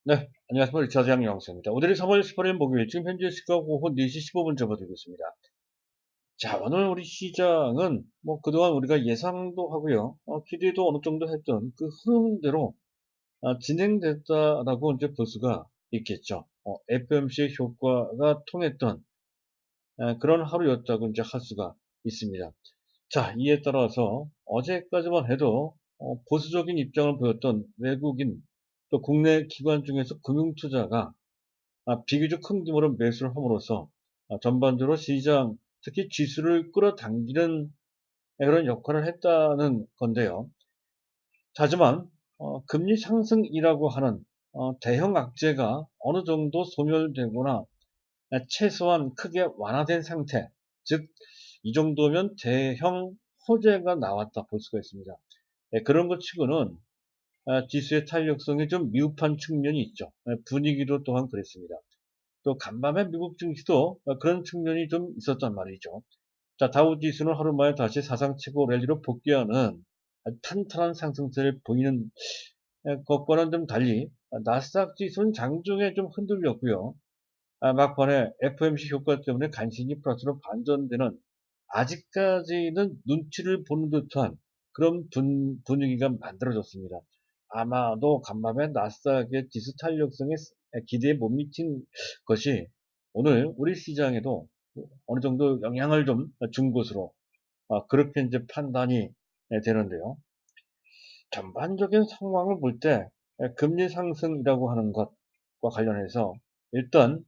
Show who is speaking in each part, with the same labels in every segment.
Speaker 1: 네, 안녕하십니까. 리차드 양영수입니다. 오늘이 3월 18일 목요일, 지금 현재 시각 오후 4시 15분 접어들고 있습니다. 자, 오늘 우리 시장은 그동안 우리가 예상도 하고요, 기대도 어느 정도 했던 그 흐름대로 진행됐다라고 이제 볼 수가 있겠죠. FOMC 효과가 통했던 그런 하루였다고 이제 할 수가 있습니다. 자, 이에 따라서 어제까지만 해도 보수적인 입장을 보였던 외국인 또 국내 기관 중에서 금융투자가 비교적 큰 규모로 매수를 함으로써 전반적으로 시장, 특히 지수를 끌어당기는 그런 역할을 했다는 건데요. 하지만 금리 상승이라고 하는 대형 악재가 어느 정도 소멸되거나 최소한 크게 완화된 상태, 즉 이 정도면 대형 호재가 나왔다 볼 수가 있습니다. 그런 것 치고는 지수의 탄력성이 좀 미흡한 측면이 있죠. 분위기도 또한 그랬습니다. 또 간밤에 미국 증시도 그런 측면이 좀 있었단 말이죠. 자, 다우 지수는 하루 만에 다시 사상 최고 랠리로 복귀하는 탄탄한 상승세를 보이는 것과는 좀 달리 나스닥 지수는 장중에 좀 흔들렸고요. 막판에 FOMC 효과 때문에 간신히 플러스로 반전되는, 아직까지는 눈치를 보는 듯한 그런 분위기가 만들어졌습니다. 아마도 간밤에 나스닥의 지수 탄력성에 기대에 못 미친 것이 오늘 우리 시장에도 어느 정도 영향을 좀 준 것으로 그렇게 이제 판단이 되는데요. 전반적인 상황을 볼 때 금리 상승이라고 하는 것과 관련해서 일단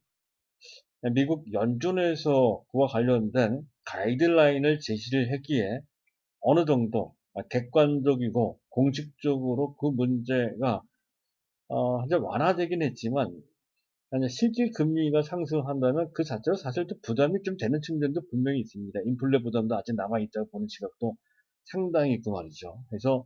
Speaker 1: 미국 연준에서 그와 관련된 가이드라인을 제시를 했기에 어느 정도 객관적이고 공식적으로 그 문제가 이제 완화되긴 했지만, 아니, 실질 금리가 상승한다면 그 자체로 사실 또 부담이 좀 되는 측면도 분명히 있습니다. 인플레 부담도 아직 남아있다고 보는 시각도 상당히 있고 말이죠. 그래서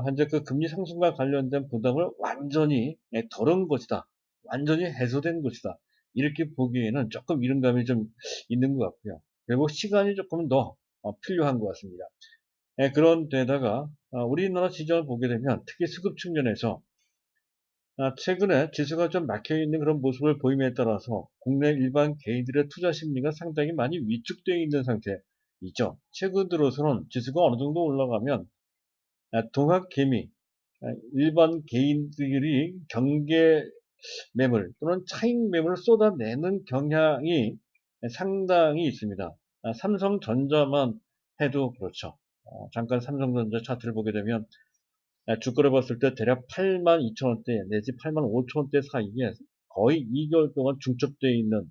Speaker 1: 현재 그 금리 상승과 관련된 부담을 완전히 덜은 것이다, 완전히 해소된 것이다, 이렇게 보기에는 조금 이른감이 좀 있는 것 같고요. 그리고 시간이 조금 더 필요한 것 같습니다. 그런데다가 우리나라 시장을 보게 되면 특히 수급 측면에서 최근에 지수가 좀 막혀있는 그런 모습을 보임에 따라서 국내 일반 개인들의 투자 심리가 상당히 많이 위축되어 있는 상태이죠. 최근 들어서는 지수가 어느 정도 올라가면 동학 개미, 일반 개인들이 경계 매물 또는 차익 매물을 쏟아내는 경향이 상당히 있습니다. 삼성전자만 해도 그렇죠. 잠깐 삼성전자 차트를 보게 되면 주가를 봤을 때 대략 82,000원대 내지 85,000원대 사이에 거의 2개월 동안 중첩되어 있는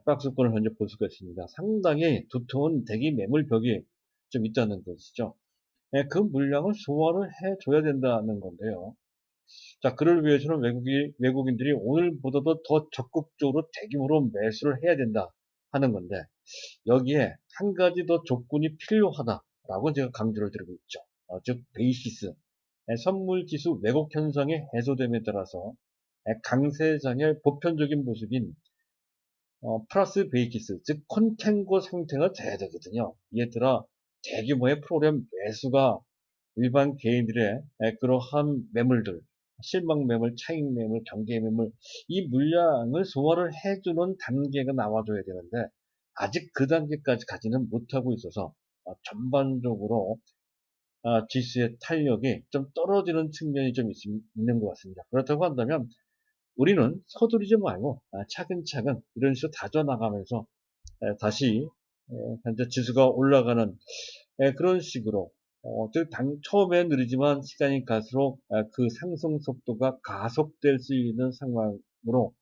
Speaker 1: 박스권을 현재 볼 수가 있습니다. 상당히 두터운 대기 매물벽이 좀 있다는 것이죠. 그 물량을 소화를 해줘야 된다는 건데요. 자, 그를 위해서는 외국인들이 오늘보다도 더 적극적으로 대규모로 매수를 해야 된다 하는 건데, 여기에 한 가지 더 조건이 필요하다라고 제가 강조를 드리고 있죠. 즉, 베이시스. 선물 지수 왜곡 현상이 해소됨에 따라서 강세장의 보편적인 모습인 플러스 베이시스, 즉 컨탱고 상태가 돼야 되거든요. 이에 따라 대규모의 프로그램 매수가 일반 개인들의 그러한 매물들, 실망 매물, 차익 매물, 경계 매물, 이 물량을 소화를 해주는 단계가 나와줘야 되는데 아직 그 단계까지 가지는 못하고 있어서 전반적으로 지수의 탄력이 좀 떨어지는 측면이 좀 있는 것 같습니다. 그렇다고 한다면 우리는 서두르지 말고 차근차근 이런 식으로 다져나가면서 다시 현재 지수가 올라가는 그런 식으로 처음엔 느리지만 시간이 갈수록 그 상승 속도가 가속될 수 있는 상황으로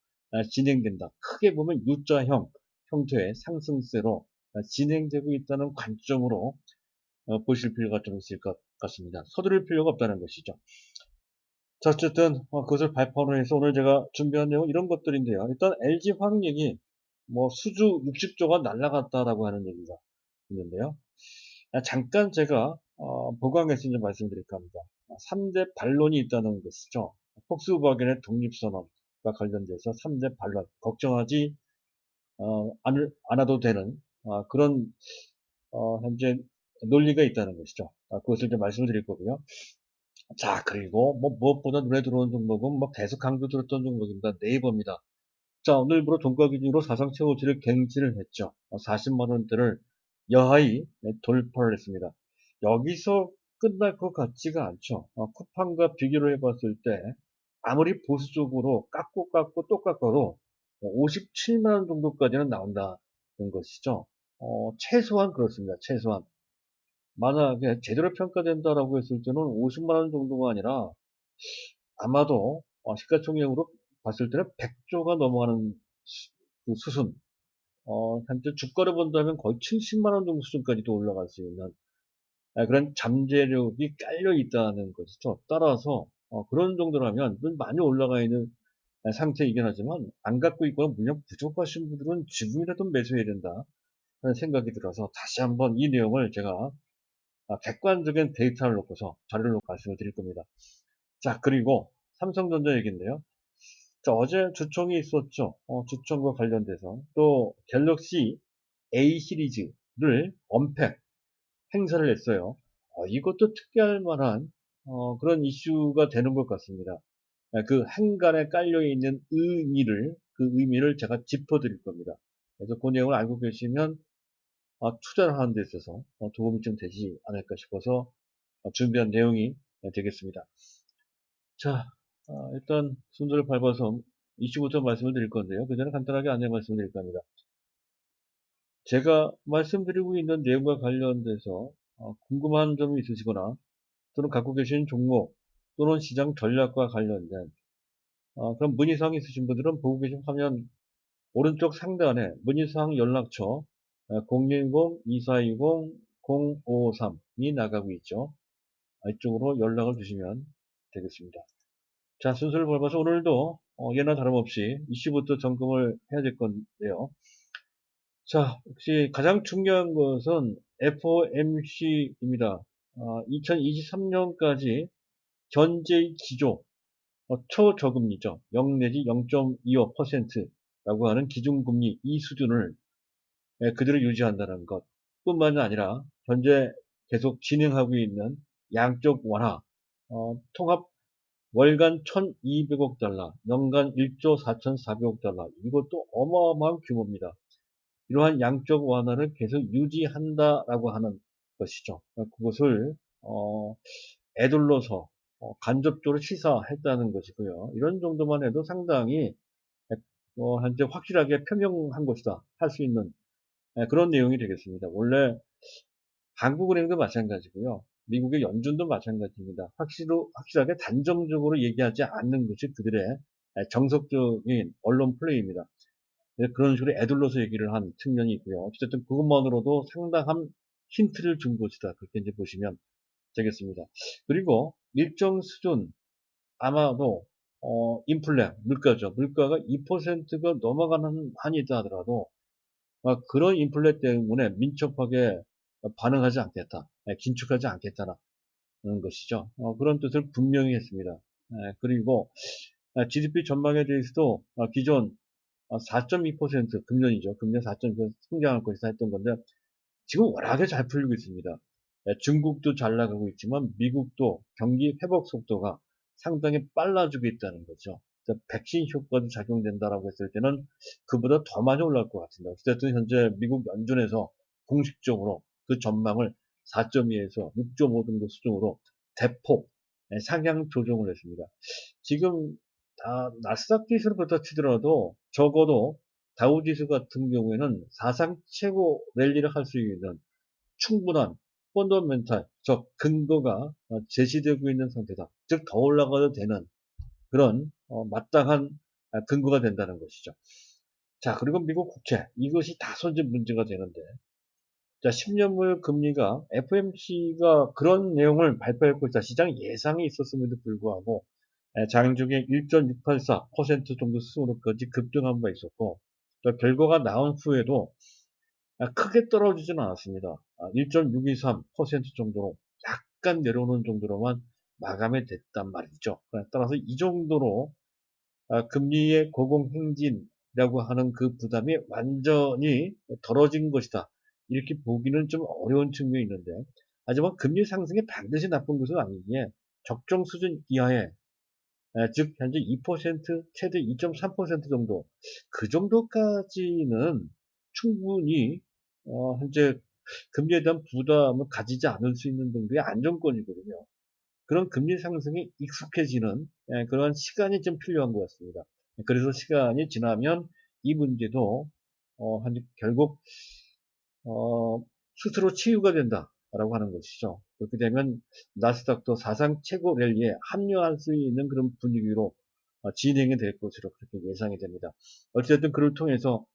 Speaker 1: 진행된다. 크게 보면 U자형 형태의 상승세로 진행되고 있다는 관점으로 보실 필요가 좀 있을 것 같습니다. 서두를 필요가 없다는 것이죠. 자, 어쨌든 그것을 발판으로 해서 오늘 제가 준비한 내용은 이런 것들인데요. 일단 LG 화학량이 수주 60조가 날라갔다라고 하는 얘기가 있는데요. 잠깐 제가 보강해서 좀 말씀드릴까 합니다. 3대 반론이 있다는 것이죠. 폭스바겐의 독립선언과 관련돼서 3대 반론, 걱정하지 않아도 되는 그런 현재 논리가 있다는 것이죠. 그것을 좀 말씀을 드릴 거고요. 자, 그리고 뭐 무엇보다 눈에 들어오는 종목은 뭐 계속 강조 들었던 종목입니다. 네이버입니다. 자, 오늘부로 종가 기준으로 사상 최고치를 갱신을 했죠. 40만 원대를 여하히 돌파를 했습니다. 여기서 끝날 것 같지가 않죠. 쿠팡과 비교를 해봤을 때 아무리 보수적으로 깎고 또 깎아도 57만 원 정도까지는 나온다는 것이죠. 최소한 그렇습니다. 최소한. 만약에 제대로 평가된다라고 했을 때는 50만 원 정도가 아니라 아마도 시가총액으로 봤을 때는 100조가 넘어가는 그 수준, 현재 주가를 본다면 거의 70만 원 정도 수준까지도 올라갈 수 있는 그런 잠재력이 깔려 있다는 것이죠. 따라서 그런 정도라면 많이 올라가 있는 상태이긴 하지만 안 갖고 있거나 물량 부족하신 분들은 지금이라도 매수해야 된다 하는 생각이 들어서 다시 한번 이 내용을 제가 객관적인 데이터를 놓고서 자료를 놓고 말씀을 드릴 겁니다. 자, 그리고 삼성전자 얘기인데요. 자, 어제 주총이 있었죠. 주총과 관련돼서 또 갤럭시 A 시리즈를 언팩 행사를 했어요. 이것도 특이할 만한 그런 이슈가 되는 것 같습니다. 그 행간에 깔려있는 그 의미를 제가 짚어드릴 겁니다. 그래서 그 내용을 알고 계시면 투자를 하는 데 있어서 도움이 좀 되지 않을까 싶어서 준비한 내용이 되겠습니다. 자, 일단 순서를 밟아서 이슈부터 말씀을 드릴 건데요. 그 전에 간단하게 안내 말씀을 드릴까 합니다. 제가 말씀드리고 있는 내용과 관련돼서 궁금한 점이 있으시거나 또는 갖고 계신 종목 또는 시장 전략과 관련된 그런 문의사항이 있으신 분들은 보고 계신 화면 오른쪽 상단에 문의사항 연락처 010-2420-0553이 나가고 있죠. 이쪽으로 연락을 주시면 되겠습니다. 자, 순서를 밟아서 오늘도 예나 다름없이 이슈부터 점검을 해야 될 건데요. 자, 혹시 가장 중요한 것은 FOMC입니다. 2023년까지 현재의 기조, 초저금리죠. 0 내지 0.25%라고 하는 기준금리 이 수준을 그대로 유지한다는 것 뿐만 아니라 현재 계속 진행하고 있는 양적 완화, 통합 월간 1200억 달러, 연간 1조 4400억 달러, 이것도 어마어마한 규모입니다. 이러한 양적 완화를 계속 유지한다라고 하는 것이죠. 그것을 애둘러서 간접적으로 시사했다는 것이고요. 이런 정도만 해도 상당히 현재 확실하게 표명한 것이다 할 수 있는 그런 내용이 되겠습니다. 원래 한국은행도 마찬가지고요. 미국의 연준도 마찬가지입니다. 확실하게 단정적으로 얘기하지 않는 것이 그들의 정석적인 언론 플레이입니다. 그런 식으로 애둘러서 얘기를 한 측면이 있고요. 어쨌든 그것만으로도 상당한 힌트를 준 것이다. 그렇게 이제 보시면 되겠습니다. 그리고 일정 수준 아마도 인플레 물가죠. 물가가 2%가 넘어가는 한이다 하더라도 그런 인플레 때문에 민첩하게 반응하지 않겠다. 긴축하지 않겠다는 것이죠. 그런 뜻을 분명히 했습니다. 그리고 GDP 전망에 대해서도 기존 4.2% 금년이죠. 금년 4.2% 성장할 것이다 했던 건데 지금 워낙에 잘 풀리고 있습니다. 중국도 잘 나가고 있지만 미국도 경기 회복 속도가 상당히 빨라지고 있다는 거죠. 백신 효과도 작용된다라고 했을 때는 그보다 더 많이 올라갈 것 같습니다. 어쨌든 현재 미국 연준에서 공식적으로 그 전망을 4.2에서 6.5 정도 수준으로 대폭 상향 조정을 했습니다. 지금 나스닥 지수부터 치더라도 적어도 다우지수 같은 경우에는 사상 최고 랠리를 할 수 있는 충분한 펀더멘탈, 즉 근거가 제시되고 있는 상태다. 즉 더 올라가도 되는 그런 마땅한 근거가 된다는 것이죠. 자, 그리고 미국 국채 이것이 다소 이제 문제가 되는데, 자, 10년물 금리가 FOMC가 그런 내용을 발표할 것이다 시장 예상이 있었음에도 불구하고 장중에 1.684% 정도 수준으로까지 급등한 바 있었고, 또 결과가 나온 후에도 크게 떨어지진 않았습니다. 1.623% 정도로 약간 내려오는 정도로만 마감이 됐단 말이죠. 따라서 이 정도로 금리의 고공행진이라고 하는 그 부담이 완전히 덜어진 것이다. 이렇게 보기는 좀 어려운 측면이 있는데, 하지만 금리 상승이 반드시 나쁜 것은 아니기에 적정 수준 이하에, 즉 현재 2% 최대 2.3% 정도, 그 정도까지는 충분히 현재 금리에 대한 부담을 가지지 않을 수 있는 정도의 안정권이거든요. 그런 금리 상승에 익숙해지는 그런 시간이 좀 필요한 것 같습니다. 그래서 시간이 지나면 이 문제도 결국 스스로 치유가 된다라고 하는 것이죠. 그렇게 되면 나스닥도 사상 최고 랠리에 합류할 수 있는 그런 분위기로 진행이 될 것으로 그렇게 예상이 됩니다. 어쨌든 그를 통해서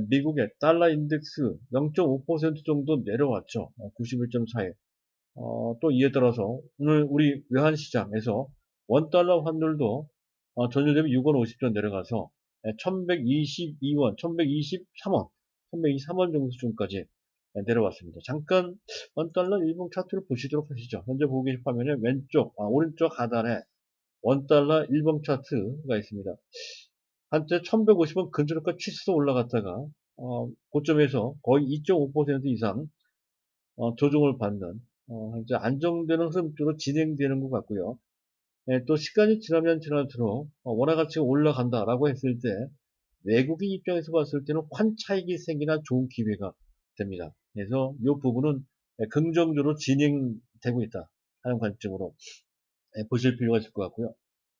Speaker 1: 미국의 달러 인덱스 0.5% 정도 내려왔죠. 91.4에. 또 이에 따라서 오늘 우리 외환시장에서 원달러 환율도 전일 대비 6원 50전 내려가서 1122원, 1123원, 1123원 정도 수준까지 내려왔습니다. 잠깐 원달러 일봉 차트를 보시도록 하시죠. 현재 보고 계신 화면에 오른쪽 하단에 원달러 일봉 차트가 있습니다. 한때 1150원 근처로까지 치솟아 올라갔다가 고점에서 거의 2.5% 이상 조정을 받는 이제 안정되는 흐름으로 진행되는 것 같고요. 또 시간이 지나면 지날수록 원화 가치가 올라간다라고 했을 때 외국인 입장에서 봤을 때는 환차익이 생기나 좋은 기회가 됩니다. 그래서 이 부분은 긍정적으로 진행되고 있다 하는 관점으로 보실 필요가 있을 것 같고요.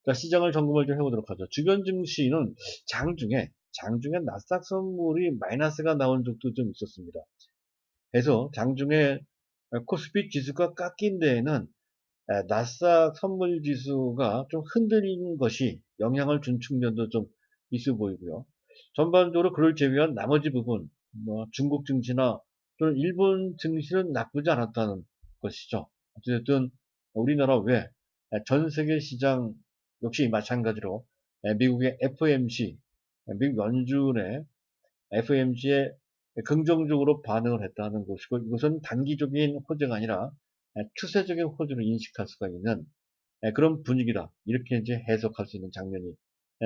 Speaker 1: 자, 시장을 점검을 좀 해보도록 하죠. 주변 증시는 장중에 나스닥 선물이 마이너스가 나온 적도 좀 있었습니다. 그래서 장중에 코스피 지수가 깎인 데에는 나스닥 선물 지수가 좀 흔들리는 것이 영향을 준 측면도 좀 있어 보이고요. 전반적으로 그를 제외한 나머지 부분, 뭐 중국 증시나 또는 일본 증시는 나쁘지 않았다는 것이죠. 어쨌든 우리나라 외 전 세계 시장 역시 마찬가지로 미국의 FOMC, 미국 연준의 FOMC에 긍정적으로 반응을 했다는 것이고, 이것은 단기적인 호재가 아니라 추세적인 호재로 인식할 수가 있는 그런 분위기다. 이렇게 이제 해석할 수 있는 장면이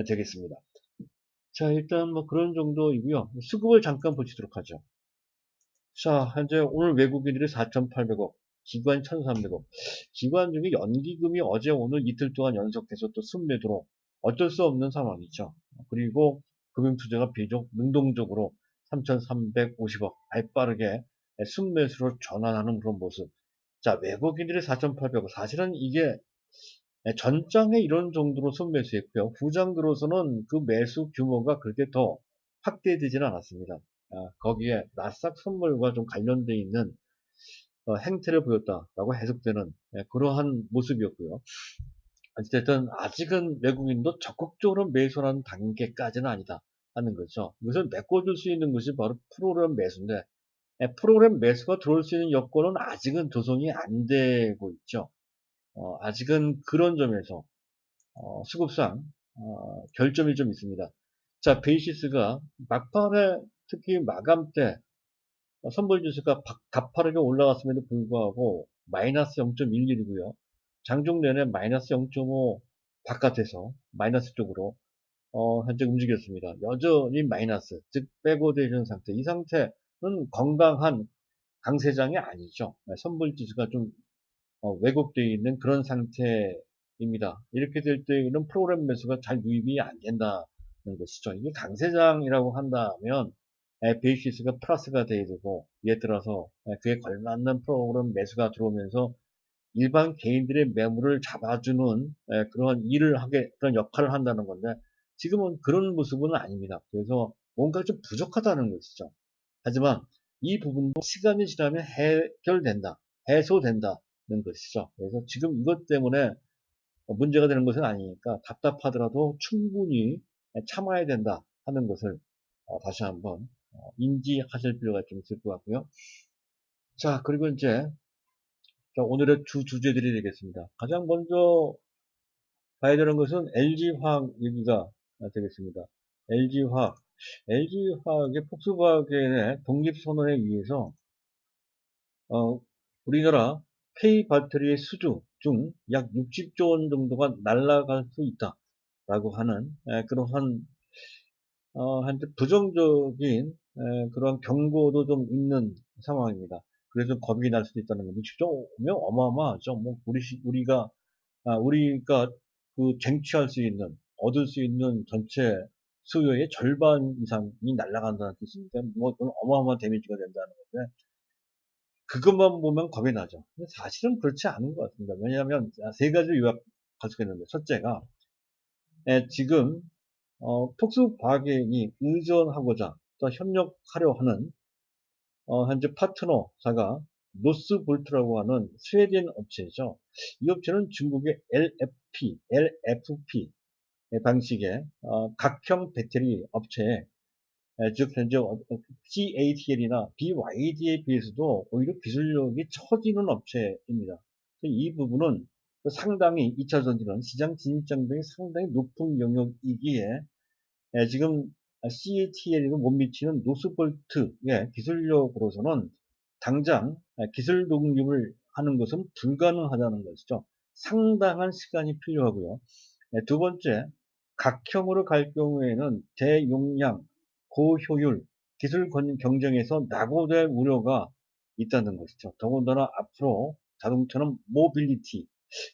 Speaker 1: 되겠습니다. 자, 일단 뭐 그런 정도이고요. 수급을 잠깐 보시도록 하죠. 자, 현재 오늘 외국인들이 4,800억, 기관 1,300억. 기관 중에 연기금이 어제 오늘 이틀 동안 연속해서 또 순매도로 어쩔 수 없는 상황이죠. 그리고 금융투자가 비교적 능동적으로 3,350억 빠르게 순매수로 전환하는 그런 모습. 자, 외국인들이 4,800억. 사실은 이게 전장에 이런 정도로 순매수했고요. 후장 들어서는 그 매수 규모가 그렇게 더 확대되지는 않았습니다. 거기에 나스닥 선물과 좀 관련되어 있는 행태를 보였다라고 해석되는 그러한 모습이었고요. 어쨌든 아직은 외국인도 적극적으로 매수하는 단계까지는 아니다 하는 거죠. 이것을 메꿔줄 수 있는 것이 바로 프로그램 매수인데 프로그램 매수가 들어올 수 있는 여건은 아직은 조성이 안 되고 있죠. 아직은 그런 점에서 수급상 결점이 좀 있습니다. 자, 베이시스가 막판에 특히 마감 때 선물 지수가 가파르게 올라갔음에도 불구하고 마이너스 0.11이고요. 장중 내내 마이너스 0.5 바깥에서 마이너스 쪽으로 현재 움직였습니다. 여전히 마이너스, 즉 백오데이션 상태. 이 상태는 건강한 강세장이 아니죠. 선물 지수가 좀 왜곡되어 있는 그런 상태입니다. 이렇게 될 때는 프로그램 매수가 잘 유입이 안 된다는 것이죠. 이게 강세장이라고 한다면 베이시스가 플러스가 돼야 되고, 이에 따라서 그에 걸맞는 프로그램 매수가 들어오면서 일반 개인들의 매물을 잡아주는 그런 역할을 한다는 건데, 지금은 그런 모습은 아닙니다. 그래서 뭔가 좀 부족하다는 것이죠. 하지만 이 부분도 시간이 지나면 해결된다, 해소된다는 것이죠. 그래서 지금 이것 때문에 문제가 되는 것은 아니니까 답답하더라도 충분히 참아야 된다 하는 것을 다시 한번 인지하실 필요가 좀 있을 것 같고요. 자, 그리고 이제 오늘의 주제들이 되겠습니다. 가장 먼저 봐야 되는 것은 LG화학 얘기가 되겠습니다. LG화학. LG화학의 폭스바겐의 독립선언에 의해서 우리나라 K배터리의 수주 중 약 60조 원 정도가 날아갈 수 있다라고 하는 그러한 한때 부정적인 그런 경고도 좀 있는 상황입니다. 그래서 겁이 날 수도 있다는 거. 60조면 어마어마하죠. 뭐 우리가 우리가 그 쟁취할 수 있는, 얻을 수 있는 전체 수요의 절반 이상이 날아간다는 뜻입니다. 뭐, 그건 어마어마한 데미지가 된다는 건데, 그것만 보면 겁이 나죠. 근데 사실은 그렇지 않은 것 같습니다. 왜냐하면, 세 가지를 요약할 수가 있는데, 첫째가, 지금, 폭스바겐이 의존하고자 또 협력하려 하는, 현재 파트너사가 노스볼트라고 하는 스웨덴 업체죠. 이 업체는 중국의 LFP 방식의 각형 배터리 업체에 즉 현재 CATL이나 BYD에 비해서도 오히려 기술력이 처지는 업체입니다. 이 부분은 상당히 2차 전지는 시장 진입장벽이 상당히 높은 영역이기에 지금 CATL에도 못 미치는 노스볼트의 기술력으로서는 당장 기술 독립을 하는 것은 불가능하다는 것이죠. 상당한 시간이 필요하고요. 두 번째, 각형으로 갈 경우에는 대용량, 고효율, 기술 경쟁에서 낙오될 우려가 있다는 것이죠. 더군다나 앞으로 자동차는 모빌리티,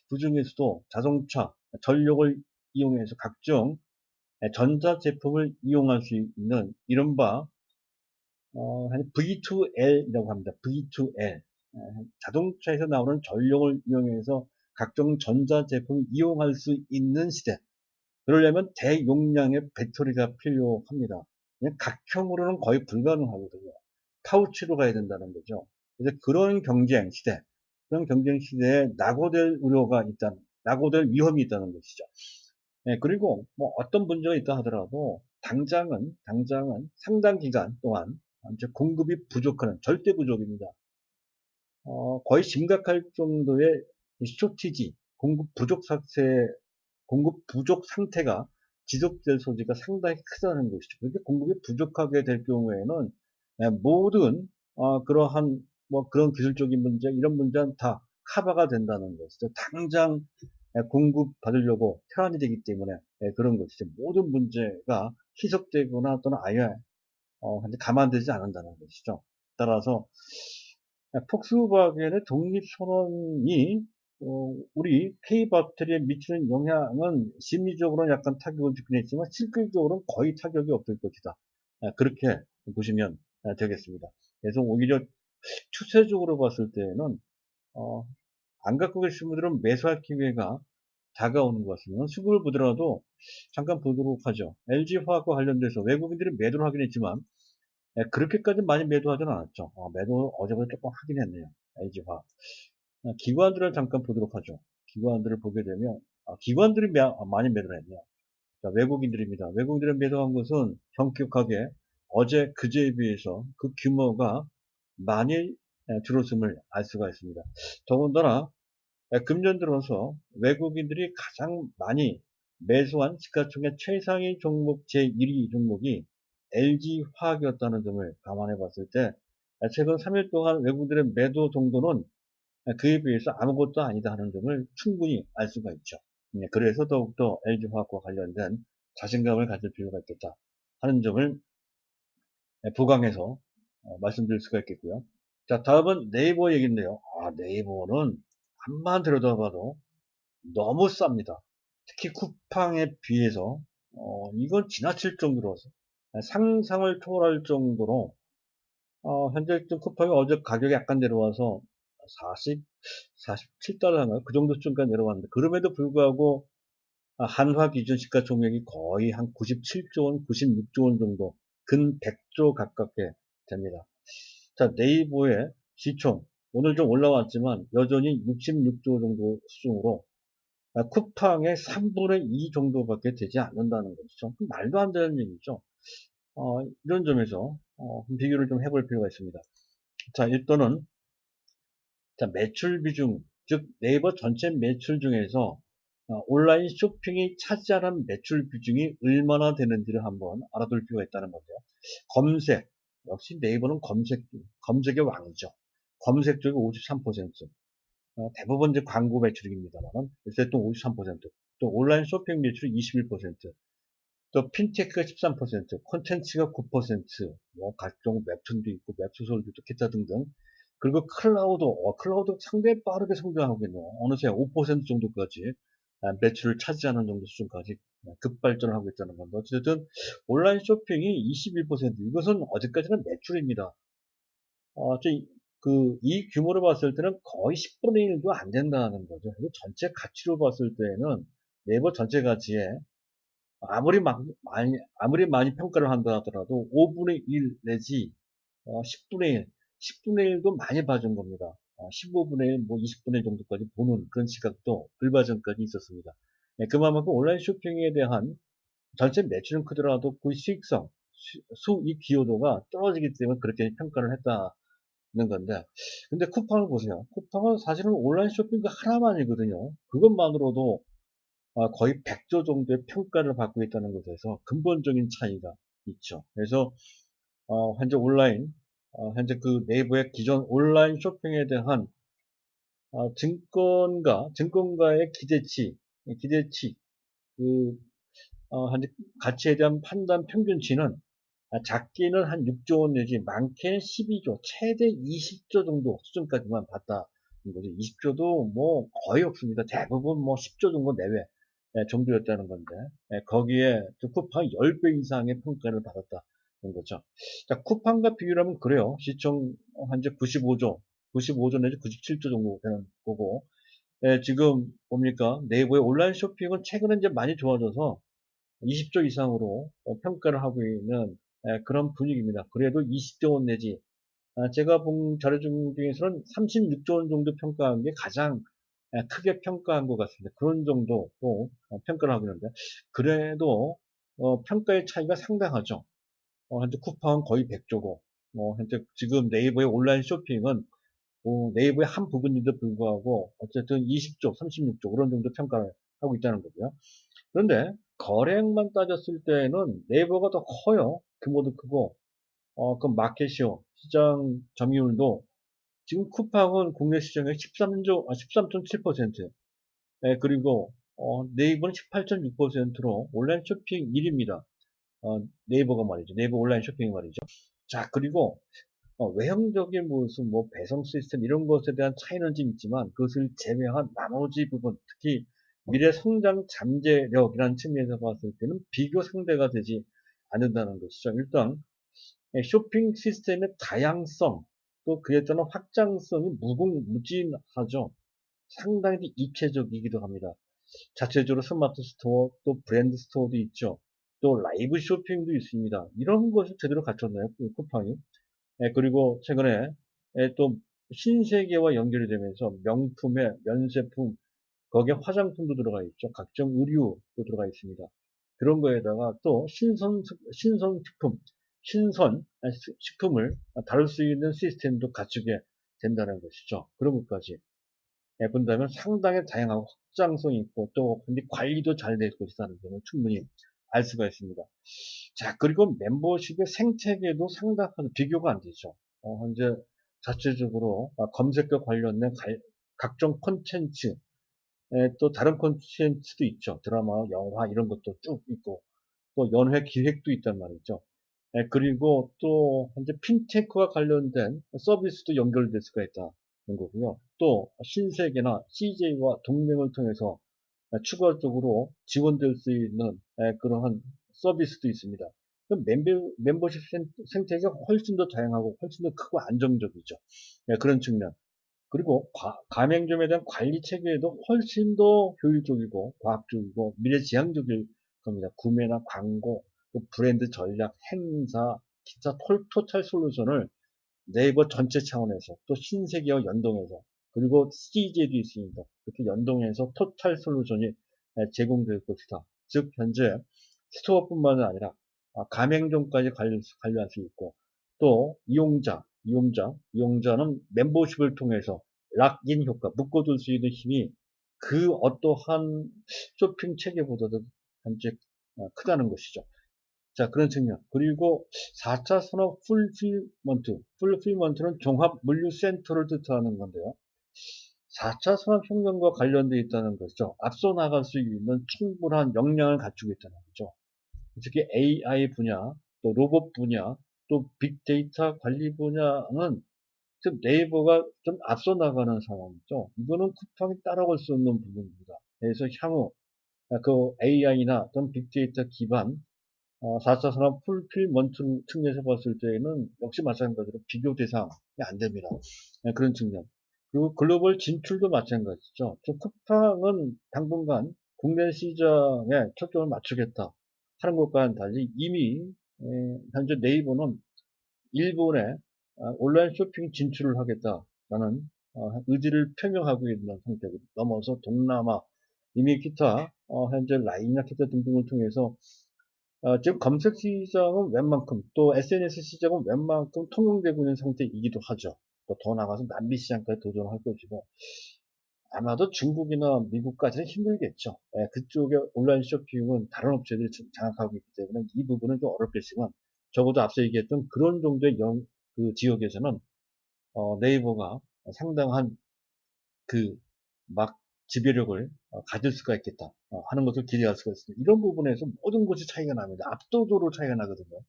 Speaker 1: 그중에서도 자동차, 전력을 이용해서 각종 전자제품을 이용할 수 있는 이른바 V2L이라고 합니다. V2L. 자동차에서 나오는 전력을 이용해서 각종 전자제품을 이용할 수 있는 시대. 그러려면 대용량의 배터리가 필요합니다. 각형으로는 거의 불가능하거든요. 파우치로 가야 된다는 거죠. 그래서 그런 경쟁 시대에 낙오될 우려가 낙오될 위험이 있다는 것이죠. 그리고 뭐 어떤 문제가 있다 하더라도 당장은 상당 기간 동안 이제 공급이 부족하는 절대 부족입니다. 거의 심각할 정도의 쇼티지, 공급 부족 상태가 지속될 소지가 상당히 크다는 것이죠. 그렇게 공급이 부족하게 될 경우에는 모든 그러한 뭐 그런 기술적인 문제, 이런 문제는 다 커버가 된다는 것이죠. 당장 공급 받으려고 태환이 되기 때문에 그런 것이죠. 모든 문제가 희석되거나 또는 아예 감안되지 않는다는 것이죠. 따라서 폭스바겐의 독립선언이 우리 K배터리에 미치는 영향은 심리적으로는 약간 타격을 주긴 했지만 실질적으로는 거의 타격이 없을 것이다. 그렇게 보시면 되겠습니다. 그래서 오히려 추세적으로 봤을 때는 어, 안 갖고 계신 분들은 매수할 기회가 다가오는 것 같습니다. 수급을 보더라도 잠깐 보도록 하죠. LG화학과 관련돼서 외국인들이 매도를 하긴 했지만 그렇게까지 많이 매도하지는 않았죠. 매도 어제보다 조금 하긴 했네요. LG화학. 기관들을 잠깐 보도록 하죠. 기관들을 보게 되면 기관들이 많이 매도를 했네요. 자, 외국인들입니다. 외국인들이 매도한 것은 현격하게 어제 그제에 비해서 그 규모가 많이 줄었음을 알 수가 있습니다. 더군다나 금년 들어서 외국인들이 가장 많이 매수한 시가총액 최상위 종목 제1위 종목이 LG화학이었다는 점을 감안해 봤을 때 최근 3일 동안 외국인들의 매도 정도는 그에 비해서 아무것도 아니다 하는 점을 충분히 알 수가 있죠. 그래서 더욱더 LG화학과 관련된 자신감을 가질 필요가 있겠다 하는 점을 부강해서 말씀드릴 수가 있겠고요. 자, 다음은 네이버 얘기인데요. 네이버는 암만 들여다봐도 너무 쌉니다. 특히 쿠팡에 비해서 이건 지나칠 정도로 상상을 초월할 정도로 현재 좀 쿠팡이 어제 가격이 약간 내려와서 47달러인가요? 그 정도쯤까지 내려왔는데 그럼에도 불구하고 한화 기준 시가총액이 거의 한 97조 원, 96조 원 정도 근 100조 가깝게 됩니다. 자, 네이버의 시총 오늘 좀 올라왔지만 여전히 66조 정도 수준으로 쿠팡의 3분의 2 정도밖에 되지 않는다는 것이죠. 말도 안 되는 얘기죠. 이런 점에서 비교를 좀 해볼 필요가 있습니다. 자, 일단은 자, 매출 비중, 즉 네이버 전체 매출 중에서 온라인 쇼핑이 차지하는 매출 비중이 얼마나 되는지를 한번 알아둘 필요가 있다는 건데요. 검색, 역시 네이버는 검색의 왕이죠. 검색 쪽이 53%, 대부분 이제 광고 매출입니다만, 어쨌든 53%, 또 온라인 쇼핑 매출이 21%, 또 핀테크가 13%, 콘텐츠가 9%, 뭐 각종 웹툰도 있고 웹소설도 있고 기타 등등 그리고 클라우드 상당히 빠르게 성장하고 있네요. 어느새 5% 정도까지 매출을 차지하는 정도 수준까지 급발전을 하고 있다는 건데, 어쨌든 온라인 쇼핑이 21%, 이것은 어제까지는 매출입니다. 이 규모로 봤을 때는 거의 10분의 1도 안 된다는 거죠. 그리고 전체 가치로 봤을 때는 네이버 전체 가치에 아무리 많이 평가를 한다 하더라도 5분의 1 내지 10분의 1, 10분의 1도 많이 봐준 겁니다. 15분의 1, 뭐 20분의 1 정도까지 보는 그런 시각도 불과 전까지 있었습니다. 그만큼 온라인 쇼핑에 대한 전체 매출은 크더라도 그 수익성, 수익 기여도가 떨어지기 때문에 그렇게 평가를 했다는 건데, 근데 쿠팡을 보세요. 쿠팡은 사실은 온라인 쇼핑 그 하나만이거든요. 그것만으로도 거의 100조 정도의 평가를 받고 있다는 것에서 근본적인 차이가 있죠. 그래서 현재 그 네이버의 기존 온라인 쇼핑에 대한 증권가의 기대치, 그 현재 가치에 대한 판단 평균치는 작게는 한 6조 원 내지 많게는 12조, 최대 20조 정도 수준까지만 봤다는 거죠. 20조도 뭐 거의 없습니다. 대부분 뭐 10조 정도 내외 정도였다는 건데, 거기에 쿠팡 10배 이상의 평가를 받았다는 거죠. 자, 쿠팡과 비교를 하면 그래요. 시총 현재 95조 내지 97조 정도 되는 거고, 지금 뭡니까? 네이버의 온라인 쇼핑은 최근에 이제 많이 좋아져서 20조 이상으로 평가를 하고 있는 그런 분위기입니다. 그래도 20조 원 내지, 제가 본 자료 중에서는 36조 원 정도 평가한 게 가장 크게 평가한 것 같습니다. 그런 정도 또 평가를 하고 있는데, 그래도 평가의 차이가 상당하죠. 현재 쿠팡은 거의 100조고, 현재 지금 네이버의 온라인 쇼핑은 네이버의 한 부분인데도 불구하고 어쨌든 20조, 36조 그런 정도 평가를 하고 있다는 거고요. 그런데 거래액만 따졌을 때는 네이버가 더 커요. 규모도 크고, 그 마켓시어, 시장 점유율도 지금 쿠팡은 국내 시장의 13.7%, 그리고 네이버는 18.6%로 온라인 쇼핑 1위입니다. 네이버가 말이죠. 네이버 온라인 쇼핑이 말이죠. 자, 그리고 외형적인 무슨 뭐 배송 시스템 이런 것에 대한 차이는 좀 있지만 그것을 제외한 나머지 부분, 특히 미래 성장 잠재력이라는 측면에서 봤을 때는 비교 상대가 되지 않는다는 것이죠. 일단 쇼핑 시스템의 다양성, 또 그에 따른 확장성이 무궁무진하죠. 상당히 입체적이기도 합니다. 자체적으로 스마트 스토어, 또 브랜드 스토어도 있죠. 또 라이브 쇼핑도 있습니다. 이런 것을 제대로 갖췄나요? 그 쿠팡이. 그리고 최근에 또 신세계와 연결이 되면서 명품에 면세품, 거기에 화장품도 들어가 있죠. 각종 의류도 들어가 있습니다. 그런 거에다가 또 신선식품, 식품을 다룰 수 있는 시스템도 갖추게 된다는 것이죠. 그런 것까지 본다면 상당히 다양하고 확장성이 있고 또 근데 관리도 잘 될 것이라는 점을 충분히 알 수가 있습니다. 자, 그리고 멤버십의 생태계도 상당한 비교가 안 되죠. 현재 자체적으로 검색과 관련된 각종 콘텐츠, 또 다른 콘텐츠도 있죠. 드라마, 영화 이런 것도 쭉 있고 또 연회 기획도 있단 말이죠. 그리고 또 현재 핀테크와 관련된 서비스도 연결될 수가 있다는 거고요. 또 신세계나 CJ와 동맹을 통해서 추가적으로 지원될 수 있는 그러한 서비스도 있습니다. 멤버십 생태계가 훨씬 더 다양하고 훨씬 더 크고 안정적이죠. 그런 측면. 그리고 가맹점에 대한 관리 체계도 훨씬 더 효율적이고 과학적이고 미래지향적일 겁니다. 구매나 광고, 또 브랜드 전략, 행사, 기타 토탈 솔루션을 네이버 전체 차원에서 또 신세계와 연동해서 그리고 CJ도 있습니다. 그렇게 연동해서 토탈 솔루션이 제공될 것이다. 즉 현재 스토어뿐만 아니라 가맹점까지 관리할 수 있고 또 이용자는 멤버십을 통해서 락인 효과, 묶어둘 수 있는 힘이 그 어떠한 쇼핑 체계보다도 현재 크다는 것이죠. 자, 그런 측면. 그리고 4차 산업 풀필먼트는 종합 물류센터를 뜻하는 건데요. 4차 산업혁명과 관련되어 있다는 것이죠. 앞서 나갈 수 있는 충분한 역량을 갖추고 있다는 거죠. 특히 AI 분야, 또 로봇 분야, 또 빅데이터 관리 분야는 즉 네이버가 좀 앞서 나가는 상황이죠. 이거는 쿠팡이 따라갈 수 없는 부분입니다. 그래서 향후 그 AI나 어떤 빅데이터 기반 4차 산업 풀필먼트 측면에서 봤을 때에는 역시 마찬가지로 비교 대상이 안 됩니다. 그런 측면. 그리고 글로벌 진출도 마찬가지죠. 저 쿠팡은 당분간 국내 시장에 초점을 맞추겠다 하는 것과는 달리 이미 현재 네이버는 일본에 온라인 쇼핑 진출을 하겠다라는 의지를 표명하고 있는 상태고 넘어서 동남아 이미 기타 현재 라인이나 기타 등등을 통해서 지금 검색 시장은 웬만큼 또 SNS 시장은 웬만큼 통용되고 있는 상태이기도 하죠. 또 더 나가서 남미 시장까지 도전할 것이고 아마도 중국이나 미국까지는 힘들겠죠. 그쪽에 온라인 쇼핑은 다른 업체들이 장악하고 있기 때문에 이 부분은 좀 어렵겠지만 적어도 앞서 얘기했던 그런 정도의 그 지역에서는 네이버가 상당한 그 막 지배력을 가질 수가 있겠다 하는 것을 기대할 수가 있습니다. 이런 부분에서 모든 것이 차이가 납니다. 압도적으로 차이가 나거든요.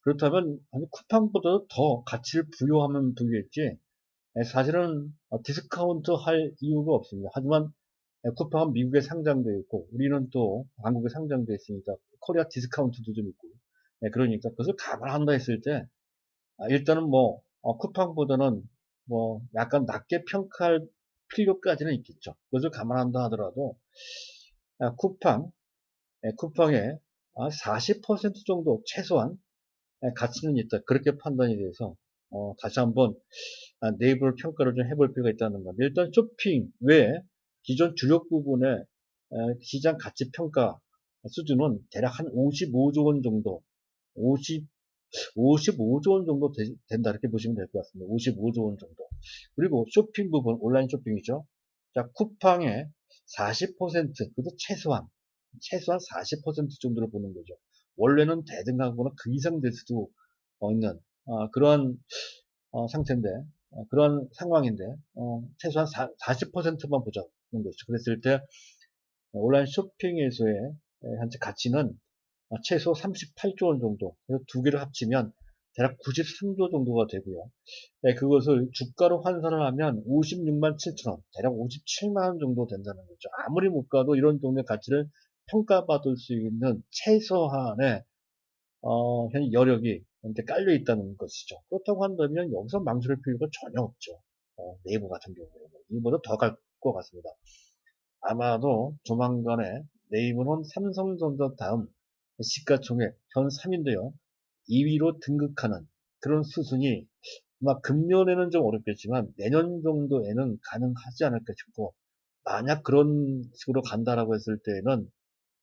Speaker 1: 그렇다면 쿠팡보다 더 가치를 부여하면 부여했지 사실은 디스카운트 할 이유가 없습니다. 하지만 쿠팡은 미국에 상장되어 있고 우리는 또 한국에 상장되어 있으니까 코리아 디스카운트도 좀 있고 그러니까 그것을 감안한다 했을 때 일단은 뭐 쿠팡보다는 뭐 약간 낮게 평가할 필요까지는 있겠죠. 그것을 감안한다 하더라도 쿠팡, 쿠팡의 40% 정도 최소한 가치는 있다. 그렇게 판단이 돼서 다시 한번 네이버를 평가를 좀 해볼 필요가 있다는 겁니다. 일단 쇼핑 외에 기존 주력 부분의 시장 가치 평가 수준은 대략 한 55조 원 정도, 55조 원 정도 된다 이렇게 보시면 될 것 같습니다. 55조 원 정도. 그리고 쇼핑 부분, 온라인 쇼핑이죠. 자, 쿠팡의 40%, 그것도 최소한 40% 정도를 보는 거죠. 원래는 대등하거나 그 이상 될 수도 있는 그러한 상태인데, 그런 상황인데, 최소한 40%만 보자는 것이죠. 그랬을 때 온라인 쇼핑에서의 현재 가치는 최소 38조 원 정도, 그래서 두 개를 합치면 대략 93조 정도가 되고요. 그것을 주가로 환산을 하면 56만 7천 원, 대략 57만 원 정도 된다는 거죠. 아무리 못 가도 이런 정도의 가치를 평가받을 수 있는 최소한의 현 여력이 이제 깔려 있다는 것이죠. 그렇다고 한다면 여기서 망설일 필요가 전혀 없죠. 네이버 같은 경우에는 이보다 더 갈 것 같습니다. 아마도 조만간에 네이버는 삼성전자 다음 시가총액 현 3위인데요. 2위로 등극하는 그런 수순이 아마 금년에는 좀 어렵겠지만 내년 정도에는 가능하지 않을까 싶고 만약 그런 식으로 간다라고 했을 때는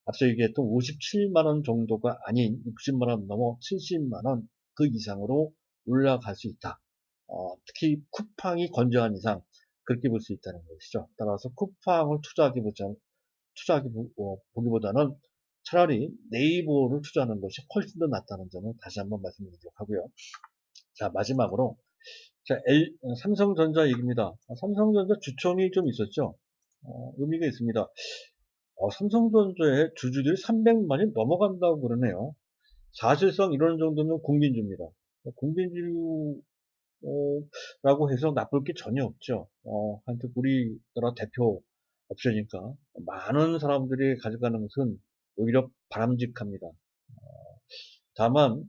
Speaker 1: 앞서 얘기했던 57만 원 정도가 아닌 60만 원 넘어 70만 원 그 이상으로 올라갈 수 있다. 특히 쿠팡이 건재한 이상 그렇게 볼 수 있다는 것이죠. 따라서 쿠팡을 보기보다는 차라리 네이버를 투자하는 것이 훨씬 더 낫다는 점을 다시 한번 말씀드리도록 하고요. 자, 마지막으로 자, 삼성전자 얘기입니다. 삼성전자 주총이 좀 있었죠. 의미가 있습니다. 삼성전자의 주주들이 300만이 넘어간다고 그러네요. 사실상 이런 정도면 공빈주입니다. 공빈주라고 해서 나쁠 게 전혀 없죠. 한테 우리나라 대표 업체니까 많은 사람들이 가져가는 것은 오히려 바람직합니다. 다만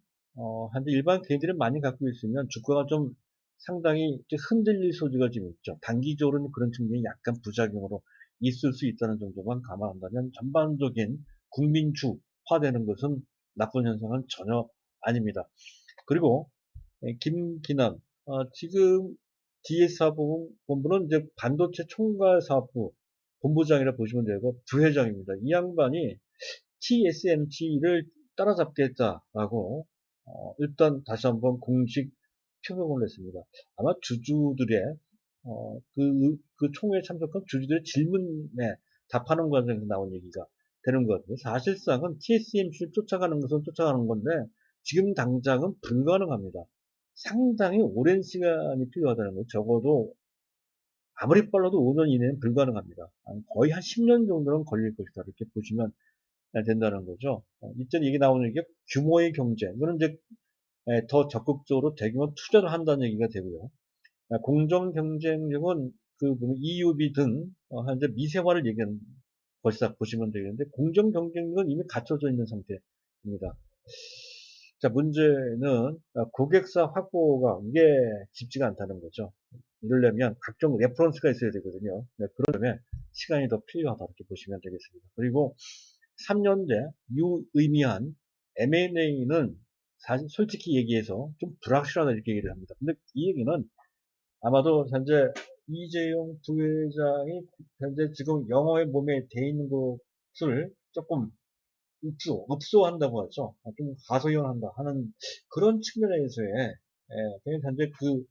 Speaker 1: 한데 일반 개인들이 많이 갖고 있으면 주가가 좀 상당히 흔들릴 소지가 좀 있죠. 단기적으로는 그런 측면이 약간 부작용으로 있을 수 있다는 정도만 감안한다면 전반적인 국민주화되는 것은 나쁜 현상은 전혀 아닙니다. 그리고 김기남 지금 DS 사업본부는 이제 반도체 총괄사업부 본부장이라 보시면 되고 부회장입니다. 이 양반이 TSMC를 따라잡겠다라고 일단 다시 한번 공식 표명을 했습니다. 아마 주주들의 그 총회에 참석한 주주들의 질문에 답하는 과정에서 나온 얘기가 되는 것 같아요. 사실상은 TSMC를 쫓아가는 것은 쫓아가는 건데 지금 당장은 불가능합니다. 상당히 오랜 시간이 필요하다는 거예요. 적어도 아무리 빨라도 5년 이내는 불가능합니다. 거의 한 10년 정도는 걸릴 것이다. 이렇게 보시면 된다는 거죠. 이때 얘기 나오는 게 규모의 경제. 이거는 이제 더 적극적으로 대규모 투자를 한다는 얘기가 되고요. 공정 경쟁력은 그 EUB 등 현재 미세화를 얘기하는 것이다 보시면 되겠는데 공정 경쟁력은 이미 갖춰져 있는 상태입니다. 자, 문제는 고객사 확보가 이게 쉽지가 않다는 거죠. 이러려면 각종 레퍼런스가 있어야 되거든요. 네, 그러려면 시간이 더 필요하다 이렇게 보시면 되겠습니다. 그리고 3년제 유의미한 M&A는 사실 솔직히 얘기해서 좀 불확실하다 이렇게 얘기를 합니다. 근데 이 얘기는 아마도 현재 이재용 부회장이 현재 지금 영어의 몸에 돼 있는 것을 조금 읍소한다고 하죠. 좀 가소연한다 하는 그런 측면에서의 현재 그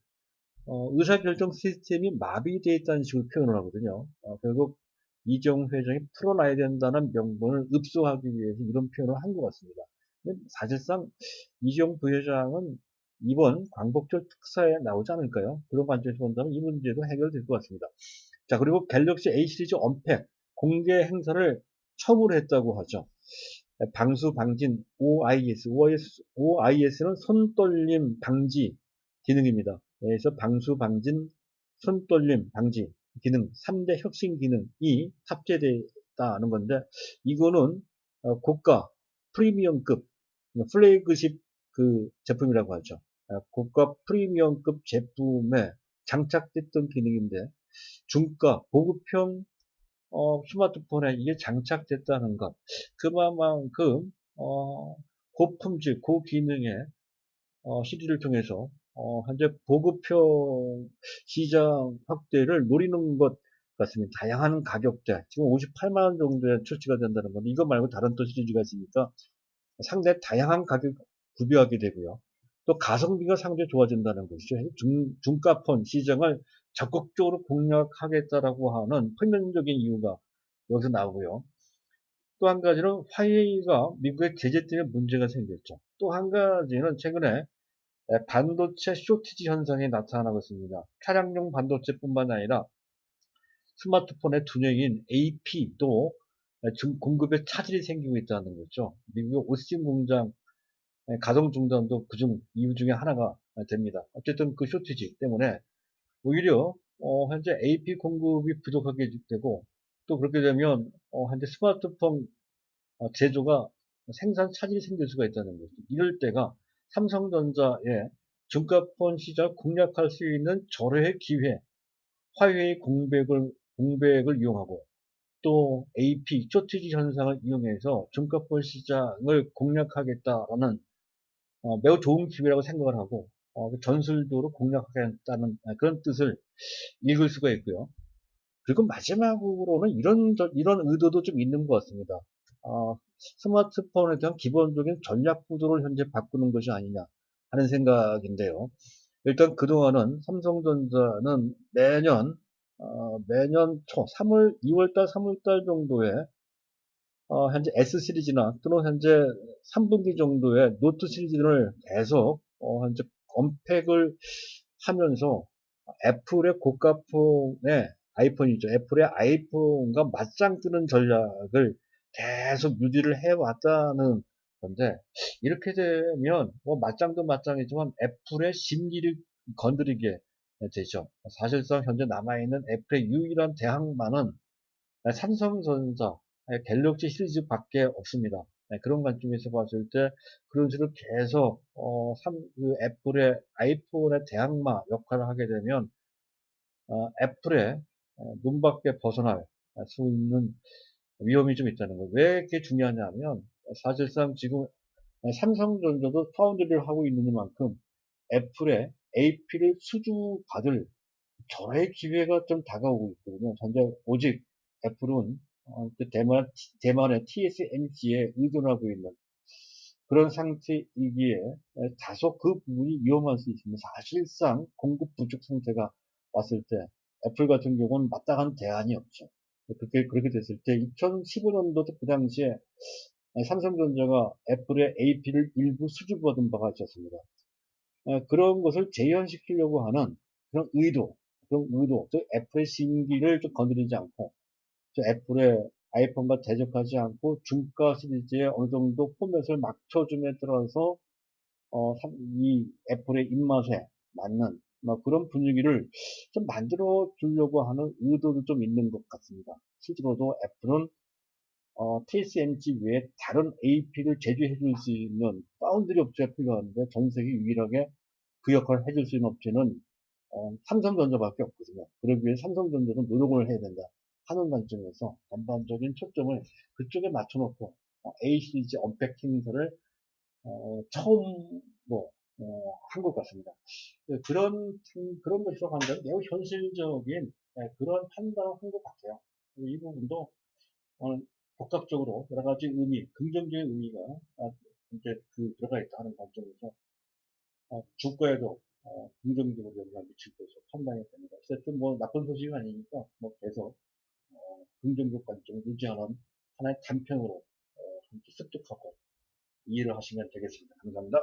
Speaker 1: 의사결정 시스템이 마비되어 있다는 식으로 표현을 하거든요. 결국 이재용 회장이 풀어놔야 된다는 명분을 읍소하기 위해서 이런 표현을 한 것 같습니다. 사실상 이재용 부회장은 이번 광복절 특사에 나오지 않을까요? 그런 관점에서 본다면 이 문제도 해결될 것 같습니다. 자, 그리고 갤럭시 A 시리즈 언팩 공개 행사를 처분했다고 하죠. 방수 방진 OIS는 손떨림 방지 기능입니다. 그래서 방수 방진 손떨림 방지 기능 3대 혁신 기능이 탑재되었다는 건데 이거는 고가 프리미엄급 플래그십 그 제품이라고 하죠. 고가 프리미엄급 제품에 장착됐던 기능인데 중가 보급형 스마트폰에 이게 장착됐다는 것 그만큼 고품질 고기능의 CD를 통해서 현재 보급형 시장 확대를 노리는 것 같습니다. 다양한 가격대 지금 58만 원 정도에 출시가 된다는 건데 이거 말고 다른 또 시리즈가 있으니까 상당히 다양한 가격 구비하게 되고요. 또 가성비가 상당히 좋아진다는 것이죠. 중가폰 시장을 적극적으로 공략하겠다라고 하는 표면적인 이유가 여기서 나오고요. 또 한 가지는 화웨이가 미국의 제재 때문에 문제가 생겼죠. 또 한 가지는 최근에 반도체 쇼티지 현상이 나타나고 있습니다. 차량용 반도체뿐만 아니라 스마트폰의 두뇌인 AP도 공급에 차질이 생기고 있다는 거죠. 미국의 오스틴 공장 가동 중단도 그중 이유 중에 하나가 됩니다. 어쨌든 그 쇼티지 때문에 오히려 현재 AP 공급이 부족하게 되고 또 그렇게 되면 현재 스마트폰 제조가 생산 차질이 생길 수가 있다는 거죠. 이럴 때가 삼성전자의 중가폰 시장을 공략할 수 있는 절호의 기회, 화웨이 공백을 이용하고 또 AP, 쇼티지 현상을 이용해서 중가폰 시장을 공략하겠다라는 매우 좋은 기회라고 생각을 하고 그 전술도로 공략하겠다는 그런 뜻을 읽을 수가 있고요. 그리고 마지막으로는 이런 의도도 좀 있는 것 같습니다. 스마트폰에 대한 기본적인 전략 구도를 현재 바꾸는 것이 아니냐 하는 생각인데요. 일단 그동안은 삼성전자는 매년 2월달, 3월달 정도에 현재 S 시리즈나 또는 현재 3분기 정도의 노트 시리즈를 계속 현재 언팩을 하면서 애플의 고가폰의 아이폰이죠. 애플의 아이폰과 맞짱 뜨는 전략을 계속 유지를 해왔다는 건데 이렇게 되면 뭐 맞짱도 맞짱이지만 애플의 심리를 건드리게 되죠. 사실상 현재 남아있는 애플의 유일한 대항마는 삼성전자, 갤럭시 시리즈밖에 없습니다. 그런 관점에서 봤을 때 그런 식으로 계속 그 애플의 아이폰의 대항마 역할을 하게 되면 애플의 눈밖에 벗어날 수 있는 위험이 좀 있다는 거예요. 왜 이렇게 중요하냐면 사실상 지금 삼성전자도 파운드리를 하고 있는 만큼 애플의 AP를 수주받을 저의 기회가 좀 다가오고 있거든요. 현재 오직 애플은 그 대만의 TSMC에 의존하고 있는 그런 상태이기에 다소 그 부분이 위험할 수 있습니다. 사실상 공급 부족 상태가 왔을 때 애플 같은 경우는 마땅한 대안이 없죠. 그렇게 됐을 때 2015년도도 그 당시에 삼성전자가 애플의 AP를 일부 수주받은 바가 있었습니다. 그런 것을 재현시키려고 하는 그런 의도, 즉 애플의 신기를 좀 건드리지 않고, 애플의 아이폰과 대적하지 않고 중가 시리즈에 어느 정도 포맷을 맞춰줌에 따라서 이 애플의 입맛에 맞는 그런 분위기를 좀 만들어 주려고 하는 의도도 좀 있는 것 같습니다. 실제로도 애플은 TSMC 외에 다른 AP를 제조해 줄 수 있는 파운드리 업체가 필요한데 전 세계 유일하게 그 역할을 해줄 수 있는 업체는 삼성전자밖에 없거든요. 그러기 위해 삼성전자는 노력을 해야 된다 하는 관점에서 전반적인 초점을 그쪽에 맞춰놓고 A 시리즈 언패킹을 처음 한 것 같습니다. 그런 것이라고 하면 매우 현실적인 그런 판단을 한 것 같아요. 이 부분도 어, 복합적으로 여러 가지 긍정적인 의미가 이제 들어가 있다 하는 관점에서 주가에도 긍정적으로 영향을 미칠 것으로 판단이 됩니다. 어쨌든 나쁜 소식은 아니니까 계속 긍정적 관점을 유지하는 하나의 단편으로 함께 습득하고 이해를 하시면 되겠습니다. 감사합니다.